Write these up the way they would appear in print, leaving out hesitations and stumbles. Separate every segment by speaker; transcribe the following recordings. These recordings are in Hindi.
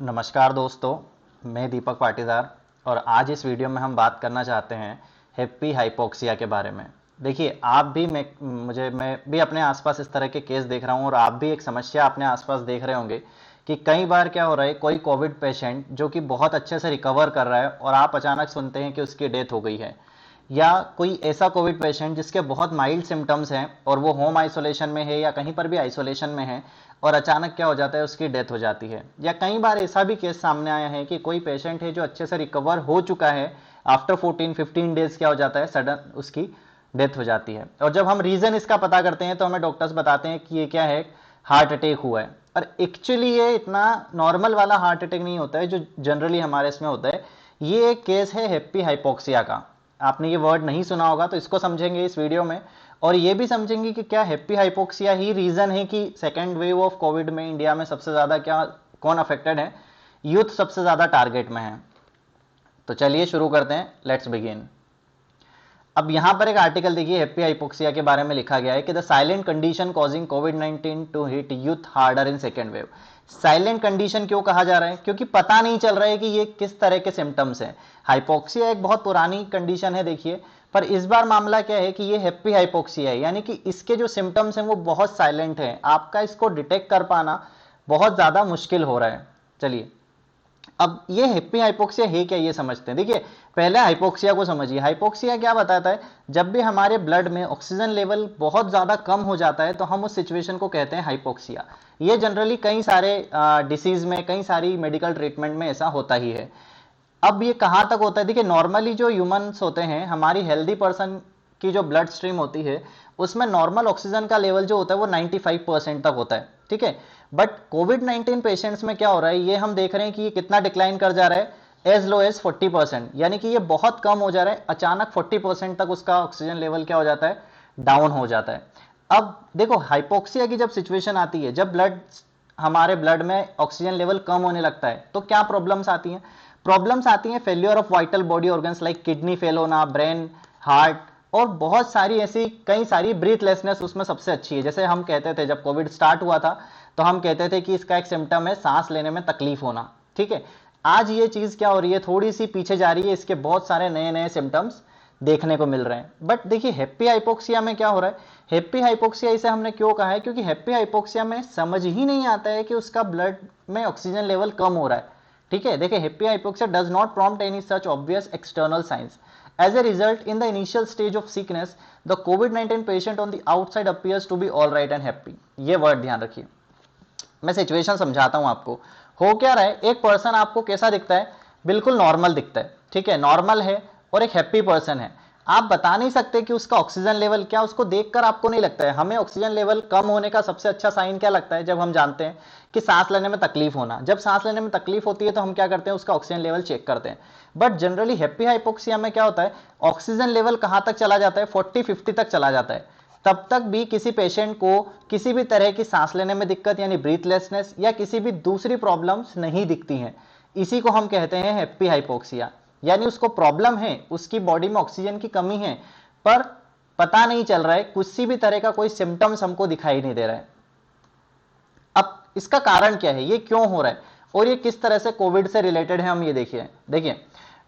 Speaker 1: नमस्कार दोस्तों, मैं दीपक पाटीदार और आज इस वीडियो में हम बात करना चाहते हैं हेप्पी हाइपोक्सिया के बारे में। देखिए, आप भी मैं भी अपने आसपास इस तरह के केस देख रहा हूँ और आप भी एक समस्या अपने आसपास देख रहे होंगे कि कई बार क्या हो रहा है, कोई कोविड पेशेंट जो कि बहुत अच्छे से रिकवर कर रहा है और आप अचानक सुनते हैं कि उसकी डेथ हो गई है, या कोई ऐसा कोविड पेशेंट जिसके बहुत माइल्ड सिम्टम्स हैं और वो होम आइसोलेशन में है या कहीं पर भी आइसोलेशन में है और अचानक क्या हो जाता है, उसकी डेथ हो जाती है। या कई बार ऐसा भी केस सामने आया है कि कोई पेशेंट है जो अच्छे से रिकवर हो चुका है, आफ्टर 14-15 डेज क्या हो जाता है, सडन उसकी डेथ हो जाती है। और जब हम रीजन इसका पता करते हैं तो हमें डॉक्टर्स बताते हैं कि ये क्या है, हार्ट अटैक हुआ है। और एक्चुअली ये इतना नॉर्मल वाला हार्ट अटैक नहीं होता है जो जनरली हमारे इसमें होता है। ये एक केस है हेप्पी हाइपोक्सिया का। आपने ये वर्ड नहीं सुना होगा तो इसको समझेंगे इस वीडियो में, और ये भी समझेंगे कि क्या हेप्पी हाइपोक्सिया ही रीजन है कि सेकेंड वेव ऑफ कोविड में इंडिया में सबसे ज्यादा क्या कौन अफेक्टेड है, यूथ सबसे ज्यादा टारगेट में है। तो चलिए शुरू करते हैं, लेट्स बिगिन। अब यहां पर एक आर्टिकल देखिए, हेप्पी हाइपोक्सिया के बारे में लिखा गया है कि द साइलेंट कंडीशन कॉजिंग कोविड-19 to hit youth harder in second wave. Silent condition क्यों कहा जा रहा है? क्योंकि पता नहीं चल रहा है कि ये किस तरह के सिम्टम्स हैं। हाइपोक्सिया एक बहुत पुरानी कंडीशन है देखिए, पर इस बार मामला क्या है कि ये हेप्पी हाइपोक्सिया है, यानी कि इसके जो सिम्टम्स हैं वो बहुत साइलेंट हैं, आपका इसको डिटेक्ट कर पाना बहुत ज्यादा मुश्किल हो रहा है। चलिए, अब ये हेप्पी हाइपोक्सिया है क्या, ये समझते हैं। देखिए, पहले हाइपोक्सिया को समझिए। हाइपोक्सिया क्या बताता है? जब भी हमारे ब्लड में ऑक्सीजन लेवल बहुत ज्यादा कम हो जाता है तो हम उस सिचुएशन को कहते हैं हाइपोक्सिया। ये जनरली कई सारे डिसीज में, कई सारी मेडिकल ट्रीटमेंट में ऐसा होता ही है। अब ये कहां तक होता है? देखिए, नॉर्मली जो ह्यूमंस होते हैं, हमारी हेल्दी पर्सन की जो ब्लड स्ट्रीम होती है उसमें नॉर्मल ऑक्सीजन का लेवल जो होता है वो 95% तक होता है, ठीक है। बट कोविड-19 पेशेंट्स में क्या हो रहा है, ये हम देख रहे हैं कि ये कितना डिक्लाइन कर जा रहा है, एज लो एज 40%, यानी कि ये बहुत कम हो जा रहा है। अचानक 40% तक उसका ऑक्सीजन लेवल क्या हो जाता है, डाउन हो जाता है। अब देखो, हाइपोक्सिया की जब सिचुएशन आती है, जब हमारे ब्लड में ऑक्सीजन लेवल कम होने लगता है तो क्या प्रॉब्लम्स आती हैं? प्रॉब्लम्स आती हैं failure of vital body organs like kidney fail होना, ब्रेन, हार्ट, और बहुत सारी ऐसी कई सारी ब्रीथलेसनेस उसमें सबसे अच्छी है। जैसे हम कहते थे जब कोविड स्टार्ट हुआ था तो हम कहते थे कि इसका एक सिम्टम है सांस लेने में तकलीफ होना, ठीक है। आज ये चीज क्या हो रही है, थोड़ी सी पीछे जा रही है, इसके बहुत सारे नए नए सिम्टम्स देखने को मिल रहे हैं। बट देखिए, हेप्पी हाइपोक्सिया में क्या हो रहा है? हेप्पी हाइपोक्सिया इसे हमने क्यों कहा है? क्योंकि हेप्पी हाइपोक्सिया में समझ ही नहीं आता है कि उसका ब्लड में ऑक्सीजन लेवल कम हो रहा है, ठीक है। देखिए, happy hypoxia does not prompt any such obvious external science. As a result, in the initial stage of sickness, the COVID-19 patient on the outside appears to be all right and happy. ये वर्ड ध्यान रखिए, मैं सिचुएशन समझाता हूं आपको। हो क्या रहा है, एक पर्सन आपको कैसा दिखता है? बिल्कुल नॉर्मल दिखता है, ठीक है, नॉर्मल है और एक हैप्पी पर्सन है। आप बता नहीं सकते कि उसका ऑक्सीजन लेवल क्या, उसको देखकर आपको नहीं लगता है। हमें ऑक्सीजन लेवल कम होने का सबसे अच्छा साइन क्या लगता है? जब हम जानते हैं कि सांस लेने में तकलीफ होना, जब सांस लेने में तकलीफ होती है तो हम क्या करते हैं, उसका ऑक्सीजन लेवल चेक करते हैं। बट जनरली हैप्पी हाइपोक्सिया में क्या होता है, ऑक्सीजन लेवल कहां तक चला जाता है, 40-50 तक चला जाता है। तब तक भी किसी पेशेंट को किसी भी तरह की सांस लेने में दिक्कत यानी ब्रीथलेसनेस या किसी भी दूसरी प्रॉब्लम्स नहीं दिखती हैं। इसी को हम कहते हैं हैप्पी हाइपोक्सिया, यानी उसको प्रॉब्लम है, उसकी बॉडी में ऑक्सीजन की कमी है, पर पता नहीं चल रहा है, किसी भी तरह का कोई सिम्टम्स हमको दिखाई नहीं दे रहा है। अब इसका कारण क्या है, ये क्यों हो रहा है और ये किस तरह से कोविड से रिलेटेड है, हम ये देखिए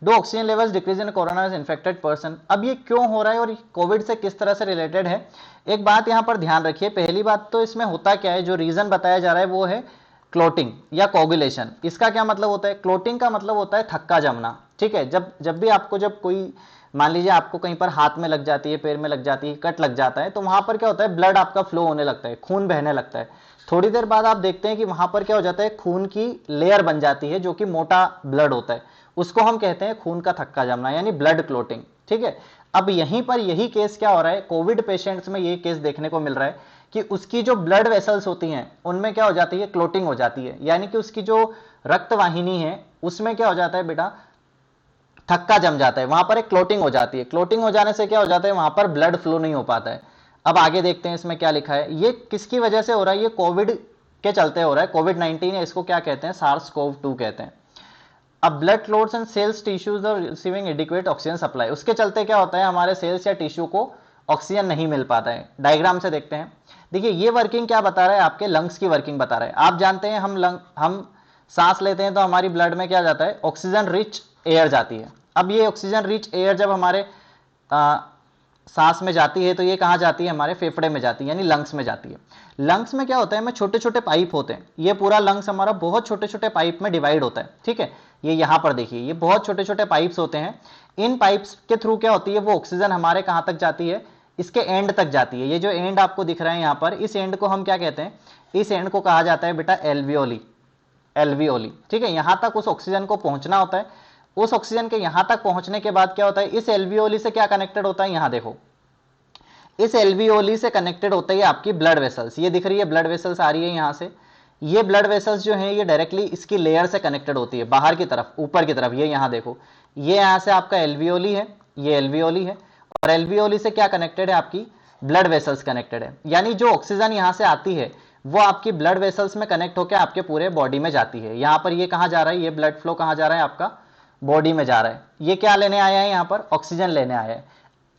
Speaker 1: do oxygen levels decrease in corona infected person. अब ये क्यों हो रहा है और कोविड से किस तरह से रिलेटेड है, एक बात यहां पर ध्यान रखिए। पहली बात तो इसमें होता क्या है, जो रीजन बताया जा रहा है वो है क्लोटिंग या कोगुलेशन। इसका क्या मतलब होता है? क्लोटिंग का मतलब होता है थक्का जमना, ठीक है। जब भी आपको, जब कोई मान लीजिए आपको कहीं पर हाथ में लग जाती है, पैर में लग जाती है, कट लग जाता है, तो वहां पर क्या होता है, ब्लड आपका फ्लो होने लगता है, खून बहने लगता है। थोड़ी देर बाद आप देखते हैं कि वहां पर क्या हो जाता है, खून की लेयर बन जाती है जो कि मोटा ब्लड होता है, उसको हम कहते हैं खून का थक्का जमना यानी ब्लड क्लोटिंग, ठीक है। अब यहीं पर यही केस क्या हो रहा है, कोविड पेशेंट्स में ये केस देखने को मिल रहा है कि उसकी जो ब्लड वेसल्स होती हैं उनमें क्या हो जाती है, क्लोटिंग हो जाती है, यानी कि उसकी जो रक्त वाहिनी है उसमें क्या हो जाता है बेटा, थक्का जम जाता है, वहां पर एक क्लोटिंग हो जाती है। क्लोटिंग हो जाने से क्या हो जाता है, वहां पर ब्लड फ्लो नहीं हो पाता है। अब आगे देखते हैं इसमें क्या लिखा है, ये किसकी वजह से हो रहा है, ये कोविड के चलते हो रहा है। कोविड-19 है, इसको क्या कहते हैं, सार्स-कोव-2 कहते हैं। अब blood clots and cells tissues are receiving adequate oxygen supply, उसके चलते क्या होता है, हमारे सेल्स या टिश्यू को ऑक्सीजन नहीं मिल पाता है। डायग्राम से देखते हैं, देखिए ये वर्किंग क्या बता रहा है, आपके लंग्स की वर्किंग बता रहा है। आप जानते हैं हम सांस लेते हैं तो हमारी ब्लड में क्या जाता है, ऑक्सीजन रिच एयर जाती है। अब ये ऑक्सीजन रिच एयर जब हमारे सांस में जाती है तो ये कहाँ जाती है, हमारे फेफड़े में जाती है, यानी लंग्स में जाती है। लंग्स में क्या होता है, हमें छोटे छोटे पाइप होते हैं, ये पूरा लंग्स हमारा बहुत छोटे छोटे पाइप में डिवाइड होता है, ठीक है। ये यहाँ पर देखिए, ये बहुत छोटे छोटे पाइप्स होते हैं। इन पाइप्स के थ्रू क्या होती है, वो ऑक्सीजन हमारे कहाँ तक जाती है, इसके एंड तक जाती है। ये जो एंड आपको दिख रहा है यहाँ पर, इस एंड को हम क्या कहते हैं, इस एंड को कहा जाता है बेटा एल्वियोली। एल्वियोली, ठीक है। यहां तक उस ऑक्सीजन को पहुंचना होता है। उस ऑक्सीजन के यहां तक पहुंचने के बाद क्या होता है, इस एल्वियोली से क्या कनेक्टेड होता है, यहां देखो, इस एल्वियोली से कनेक्टेड होता है आपकी ब्लड वेसल्स। ये दिख रही है ब्लड वेसल्स आ रही है यहां से। ये ब्लड वेसल्स जो है ये डायरेक्टली इसकी लेयर से कनेक्टेड होती है बाहर की तरफ, ऊपर की तरफ। ये यहां देखो, ये यहां से आपका एल्वियोली है, ये एल्वियोली है, और एल्वियोली से क्या कनेक्टेड है, आपकी ब्लड वेसल्स कनेक्टेड है। यानी जो ऑक्सीजन यहां से आती है वो आपकी ब्लड वेसल्स में कनेक्ट होकर आपके पूरे बॉडी में जाती है। यहां पर ये कहां जा रहा है, ये ब्लड फ्लो कहां जा रहा है, आपका बॉडी में जा रहा है। ये क्या लेने आया है, यहां पर ऑक्सीजन लेने आया है।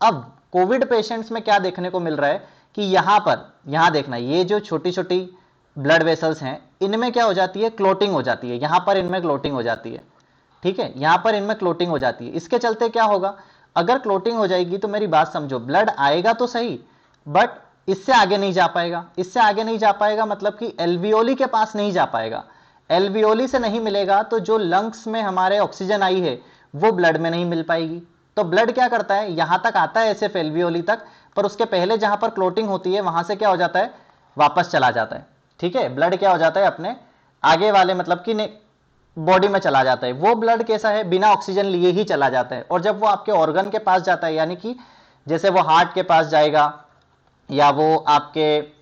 Speaker 1: अब कोविड पेशेंट्स में क्या देखने को मिल रहा है कि यहां पर, यहां देखना, ये जो छोटी छोटी ब्लड वेसल्स हैं इनमें क्या हो जाती है, क्लोटिंग हो जाती है। यहां पर इनमें क्लोटिंग हो जाती है, ठीक है, यहां पर इनमें क्लोटिंग हो जाती है। इसके चलते क्या होगा, अगर क्लोटिंग हो जाएगी तो मेरी बात समझो, ब्लड आएगा तो सही, बट इससे आगे नहीं जा पाएगा। इससे आगे नहीं जा पाएगा मतलब कि एल्वियोली के पास नहीं जा पाएगा। एल्वियोली से नहीं मिलेगा तो जो लंग्स में हमारे ऑक्सीजन आई है वो ब्लड में नहीं मिल पाएगी। तो ब्लड क्या करता है, यहां तक आता है सिर्फ एल्वियोली तक, पर उसके पहले जहां पर क्लोटिंग होती है वहां से क्या हो जाता है, वापस चला जाता है, ठीक है। ब्लड क्या हो जाता है, अपने आगे वाले मतलब कि बॉडी में चला जाता है। वो ब्लड कैसा है, बिना ऑक्सीजन लिए ही चला जाता है। और जब वो आपके ऑर्गन के पास जाता है, यानी कि जैसे वो हार्ट के पास जाएगा, या वो आपके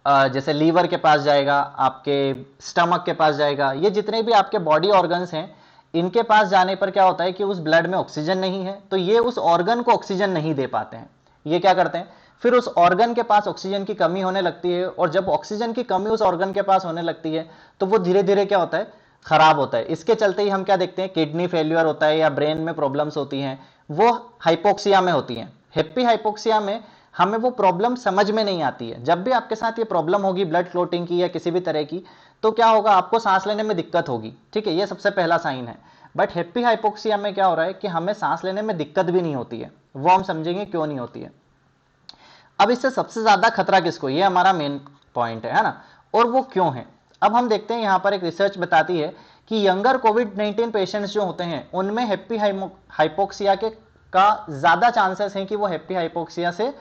Speaker 1: जैसे लीवर के पास जाएगा, आपके स्टमक के पास जाएगा, ये जितने भी आपके बॉडी ऑर्गन्स हैं इनके पास जाने पर क्या होता है कि उस ब्लड में ऑक्सीजन नहीं है, तो ये उस ऑर्गन को ऑक्सीजन नहीं दे पाते हैं। ये क्या करते हैं, फिर उस ऑर्गन के पास ऑक्सीजन की कमी होने लगती है, और जब ऑक्सीजन की कमी उस ऑर्गन के पास होने लगती है तो वो धीरे धीरे क्या होता है, खराब होता है। इसके चलते ही हम क्या देखते हैं, किडनी फेल्यूर होता है या ब्रेन में प्रॉब्लम्स होती हैं, वो हाइपोक्सिया में होती हैं। हेप्पी हाइपोक्सिया में हमें वो प्रॉब्लम समझ में नहीं आती है। जब भी आपके साथ ये प्रॉब्लम होगी ब्लड क्लोटिंग की या किसी भी तरह की, तो क्या होगा, आपको सांस लेने में दिक्कत होगी, ठीक है, ये सबसे पहला साइन है। बट हेप्पी हाइपोक्सिया में क्या हो रहा है कि हमें सांस लेने में दिक्कत भी नहीं होती है, वो हम समझेंगे क्यों नहीं होती है। अब इससे सबसे ज्यादा खतरा किसको, ये हमारा मेन पॉइंट है ना, और वो क्यों है। अब हम देखते हैं, यहां पर एक रिसर्च बताती है कि यंगर कोविड-19 पेशेंट्स जो होते हैं उनमें हेप्पी हाइपोक्सिया के का ज्यादा चांसेस हैं कि वो हेप्पी हाइपोक्सिया से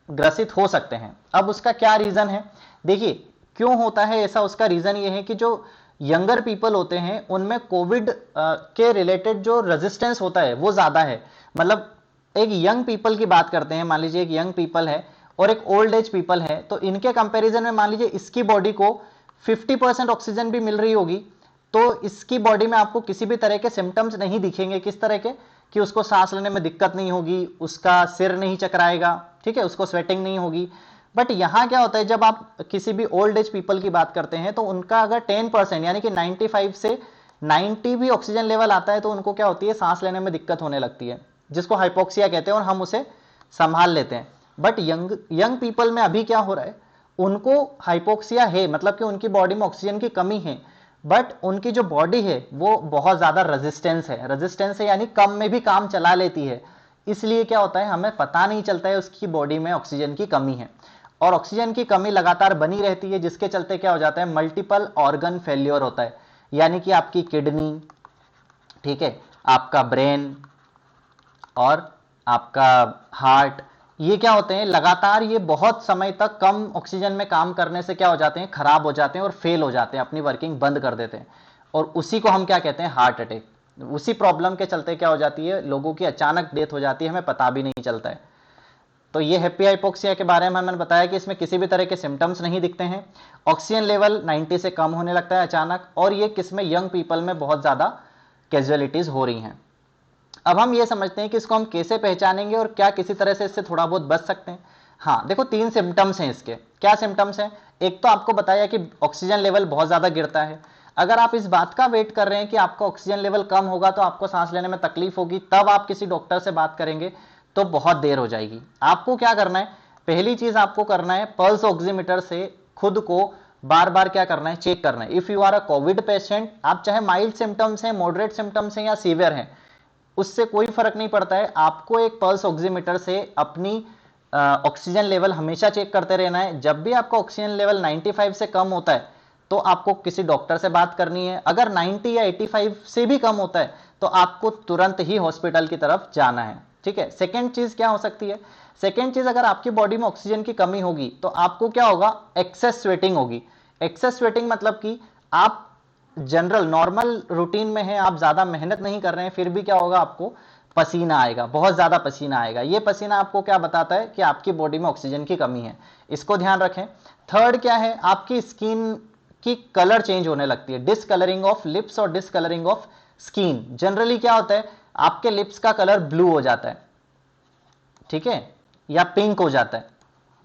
Speaker 1: ग्रसित हो सकते हैं। अब उसका क्या रीजन है, देखिए क्यों होता है ऐसा, उसका रीजन ये है कि जो यंगर पीपल होते हैं उनमें कोविड के रिलेटेड जो रेजिस्टेंस होता है वो ज्यादा है। मतलब एक यंग पीपल की बात करते हैं, मान लीजिए एक यंग पीपल है और एक ओल्ड एज पीपल है, तो इनके कंपैरिजन में मान लीजिए इसकी बॉडी को 50% ऑक्सीजन भी मिल रही होगी, तो इसकी बॉडी में आपको किसी भी तरह के सिम्टम्स नहीं दिखेंगे। किस तरह के, कि उसको सांस लेने में दिक्कत नहीं होगी, उसका सिर नहीं चकराएगा, ठीक है, उसको स्वेटिंग नहीं होगी। बट यहां क्या होता है, जब आप किसी भी ओल्ड एज पीपल की बात करते हैं तो उनका अगर 10% यानी कि 95 से 90 भी ऑक्सीजन लेवल आता है तो उनको क्या होती है, सांस लेने में दिक्कत होने लगती है, जिसको हाइपोक्सिया कहते हैं, और हम उसे संभाल लेते हैं। बट यंग पीपल में अभी क्या हो रहा है, उनको हाइपोक्सिया है, मतलब कि उनकी बॉडी में ऑक्सीजन की कमी है, बट उनकी जो बॉडी है वो बहुत ज्यादा रेजिस्टेंस है यानी कम में भी काम चला लेती है। इसलिए क्या होता है, हमें पता नहीं चलता है उसकी बॉडी में ऑक्सीजन की कमी है, और ऑक्सीजन की कमी लगातार बनी रहती है, जिसके चलते क्या हो जाता है, मल्टीपल ऑर्गन फेल्योर होता है। यानी कि आपकी किडनी, ठीक है, आपका ब्रेन और आपका हार्ट, ये क्या होते हैं, लगातार ये बहुत समय तक कम ऑक्सीजन में काम करने से क्या हो जाते हैं, खराब हो जाते हैं और फेल हो जाते हैं, अपनी वर्किंग बंद कर देते हैं, और उसी को हम क्या कहते हैं, हार्ट अटैक। उसी प्रॉब्लम के चलते क्या हो जाती है, लोगों की अचानक डेथ हो जाती है, हमें पता भी नहीं चलता है। तो ये हेप्पी हाइपोक्सिया के बारे में मैंने बताया कि इसमें किसी भी तरह के सिम्टम्स नहीं दिखते हैं, ऑक्सीजन लेवल 90 से कम होने लगता है अचानक, और ये किसमें, यंग पीपल में बहुत ज्यादा कैजुअलिटीज हो रही हैं। अब हम ये समझते हैं कि इसको हम कैसे पहचानेंगे और क्या किसी तरह से इससे थोड़ा बहुत बच सकते हैं। हाँ देखो, 3 सिम्टम्स हैं इसके। क्या सिम्टम्स हैं, एक तो आपको बताया कि ऑक्सीजन लेवल बहुत ज्यादा गिरता है। अगर आप इस बात का वेट कर रहे हैं कि आपका ऑक्सीजन लेवल कम होगा तो आपको सांस लेने में तकलीफ होगी, तब आप किसी डॉक्टर से बात करेंगे तो बहुत देर हो जाएगी। आपको क्या करना है, पहली चीज आपको करना है, पल्स ऑक्सीमीटर से खुद को बार बार क्या करना है, चेक करना है। If you are a COVID patient, आप चाहे माइल्ड सिम्टम्स हैं, मॉडरेट सिम्टम्स हैं या सीवियर हैं, उससे कोई फर्क नहीं पड़ता है, आपको एक पल्स ऑक्सीमीटर से अपनी ऑक्सीजन लेवल हमेशा चेक करते रहना है। जब भी आपका ऑक्सीजन लेवल 95 से कम होता है तो आपको किसी डॉक्टर से बात करनी है। अगर 90 या 85 से भी कम होता है तो आपको तुरंत ही हॉस्पिटल की तरफ जाना है, ठीक है। सेकेंड चीज क्या हो सकती है, सेकेंड चीज, अगर आपकी बॉडी में ऑक्सीजन की कमी होगी तो आपको क्या होगा, एक्सेस स्वेटिंग होगी। एक्सेस स्वेटिंग मतलब कि आप जनरल नॉर्मल रूटीन में है, आप ज्यादा मेहनत नहीं कर रहे हैं, फिर भी क्या होगा, आपको पसीना आएगा, बहुत ज्यादा पसीना आएगा। ये पसीना आपको क्या बताता है कि आपकी बॉडी में ऑक्सीजन की कमी है, इसको ध्यान रखें। थर्ड क्या है, आपकी स्किन की कलर चेंज होने लगती है, डिसकलरिंग ऑफ लिप्स और डिसकलरिंग ऑफ स्किन। जनरली क्या होता है, आपके लिप्स का कलर ब्लू हो जाता है, ठीक है, या पिंक हो जाता है।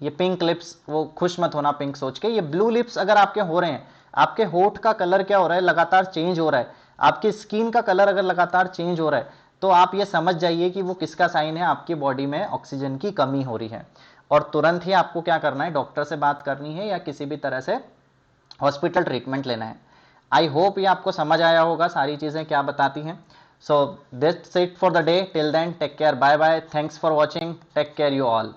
Speaker 1: ये पिंक लिप्स, वो खुश मत होना पिंक सोच के, ये ब्लू लिप्स अगर आपके हो रहे हैं, आपके होठ का कलर क्या हो रहा है, लगातार चेंज हो रहा है, आपकी स्किन का कलर अगर लगातार चेंज हो रहा है, तो आप ये समझ जाइए कि वो किसका साइन है, आपकी बॉडी में ऑक्सीजन की कमी हो रही है। और तुरंत ही आपको क्या करना है, डॉक्टर से बात करनी है या किसी भी तरह से हॉस्पिटल ट्रीटमेंट लेना है। आई होप ये आपको समझ आया होगा सारी चीजें क्या बताती हैं। So that's it for the day, till then take care, bye bye, thanks for watching, take care you all.